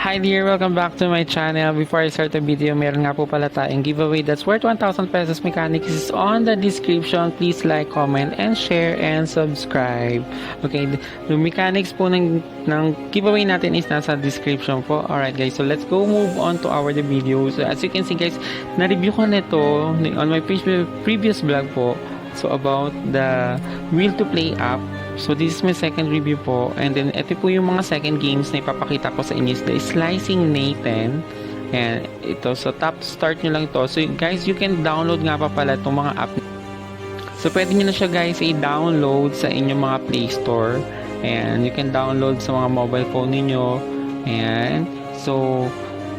Hi dear, welcome back to my channel. Before I start the video, meron nga po pala tayong giveaway that's worth 1,000 pesos. Mechanics is on the description. Please like, comment, and share, and subscribe. Okay, the mechanics po ng giveaway natin is nasa description po. Alright guys, so let's go move on to our video. So as you can see guys, na-review ko nito on my previous vlog po. So about the Wil To Play App. So this is my second review po, and then ito po yung mga second games na ipapakita ko sa inyo, is the Slicing Nathan, and ito, so top start nyo lang to. So guys, you can download nga pa pala itong mga app. So pwede nyo na siya guys i-download sa inyong mga Play Store, and you can download sa mga mobile phone niyo. And so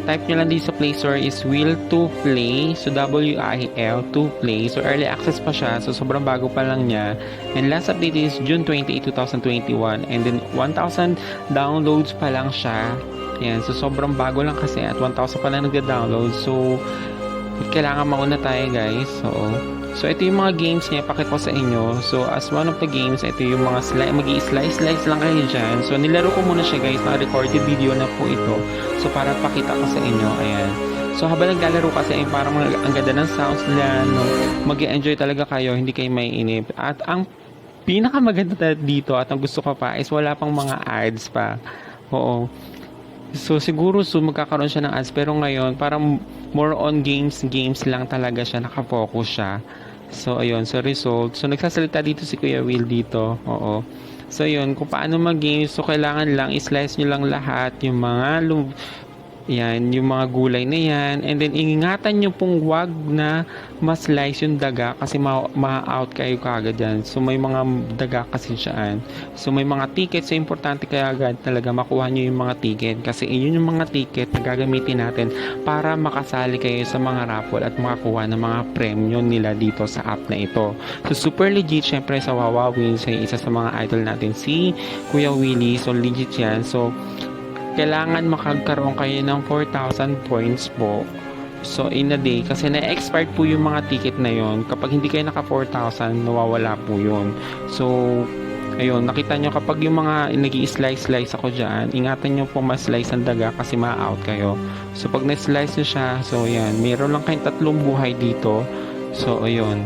type nyo lang dito sa Play Store is Wil To Play. So W-I-L To Play. So early access pa siya. So sobrang bago pa lang niya. And last update is June 28, 2021. And then 1,000 downloads pa lang siya. Yan. So sobrang bago lang kasi at 1,000 pa lang nagda-download. So kailangan mauna tayo guys. So ito yung mga games niya, pakita ko sa inyo. So as one of the games, ito yung mga magi-slice lang kayo dyan. So nilaro ko muna siya guys, na-recorded video na po ito. So para pakita ko sa inyo, ayan. So habang naglalaro kasi, parang ang ganda ng sounds nila, no? Mag-enjoy talaga kayo, hindi kayo maiinip. At ang pinakamaganda dito at ang gusto ko pa is wala pang mga ads pa. Oo. So siguro magkakaroon siya ng ads, pero ngayon parang more on games lang talaga siya, nakafocus siya. So ayun, so result. So nagsasalita dito si Kuya Will dito. Oo. So ayun, kung paano mag-games, so kailangan lang i-slice nyo lang lahat yung mga yan, yung mga gulay na yan, and then ingatan nyo pong wag na ma-slice yung daga kasi ma-out kayo kagad yan. So may mga daga kasi siyaan. So may mga ticket, so importante kaya agad talaga makuha nyo yung mga ticket kasi yun yung mga ticket na gagamitin natin para makasali kayo sa mga raffle at makakuha ng mga premyo nila dito sa app na ito. So super legit, syempre sa Wowowin, so isa sa mga idol natin si Kuya Willie, so legit yan. So kailangan makagkaroon kayo ng 4,000 points po. So in a day, kasi na-expired po yung mga ticket na yon. Kapag hindi kayo naka 4,000, nawawala po yun. So ayun, nakita nyo kapag yung mga nag-i-slice ako dyan, ingatan nyo po ma-slice ang daga kasi ma-out kayo. So pag na-slice nyo siya, so yan, mayroon lang kayong 3 buhay dito. So ayun.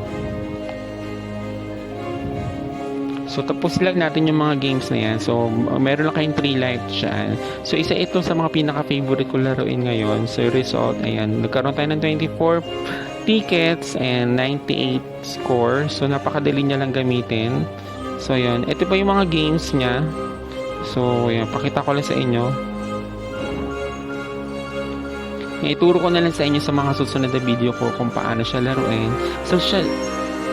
So tapos lang natin yung mga games na yan. So meron lang kayong 3 life dyan. So isa ito sa mga pinaka-favorite ko laruin ngayon. So yung result, ayan, nagkaroon tayo ng 24 tickets and 98 score. So napakadali niya lang gamitin. So yun, ito pa yung mga games niya. So yan, pakita ko lang sa inyo. Ituro ko na lang sa inyo sa mga susunod na video ko kung paano siya laruin. So siya,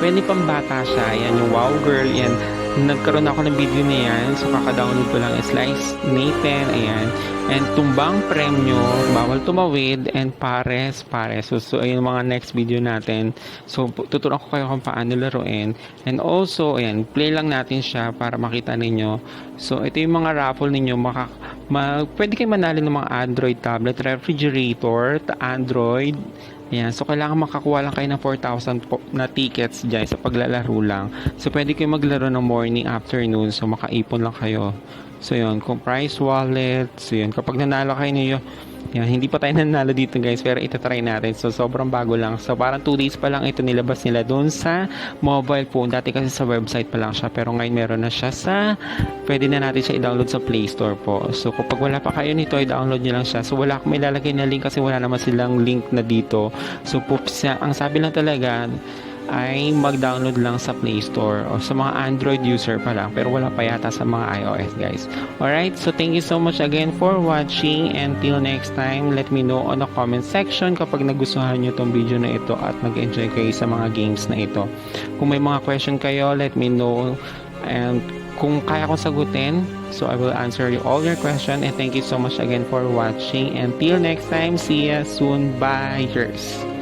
pwede pang bata siya. Yan yung Wow Girl, yan. Nagkaroon ako ng video na yan. So kaka-download ko lang Slice Nathan, ayan. And tumbang premyo, bawal tumawid, and pares. So ayun mga next video natin. So tuturuan ko kayo kung paano laruin. And also, ayan, play lang natin siya para makita ninyo. So ito yung mga raffle ninyo. Pwede kayo manalo ng mga Android tablet, refrigerator, Android. Ayan, so kailangan makakuha lang kayo ng 4,000 na tickets dyan sa paglalaro lang. So pwede kayo maglaro ng morning, afternoon, so makaipon lang kayo. So yun, kung prize wallet, so yun, kapag nanalo kayo niyo, yan, hindi pa tayo nanalo dito guys, pero itatry natin. So sobrang bago lang. So parang 2 days pa lang ito nilabas nila doon sa mobile phone. Dati kasi sa website pa lang siya, pero ngayon meron na siya pwede na natin siya i-download sa Play Store po. So kapag wala pa kayo nito, i-download nyo lang siya. So wala akong ilalagay na link kasi wala naman silang link na dito. So ang sabi lang talaga ay mag-download lang sa Play Store o sa mga Android user pa lang, pero wala pa yata sa mga iOS guys. Alright, so thank you so much again for watching, and till next time, let me know on the comment section kapag nagustuhan nyo tong video na ito at nag-enjoy kayo sa mga games na ito. Kung may mga question kayo, let me know, and kung kaya kong sagutin, So I will answer all your questions, and thank you so much again for watching. Until next time, see ya soon. Bye. Yours.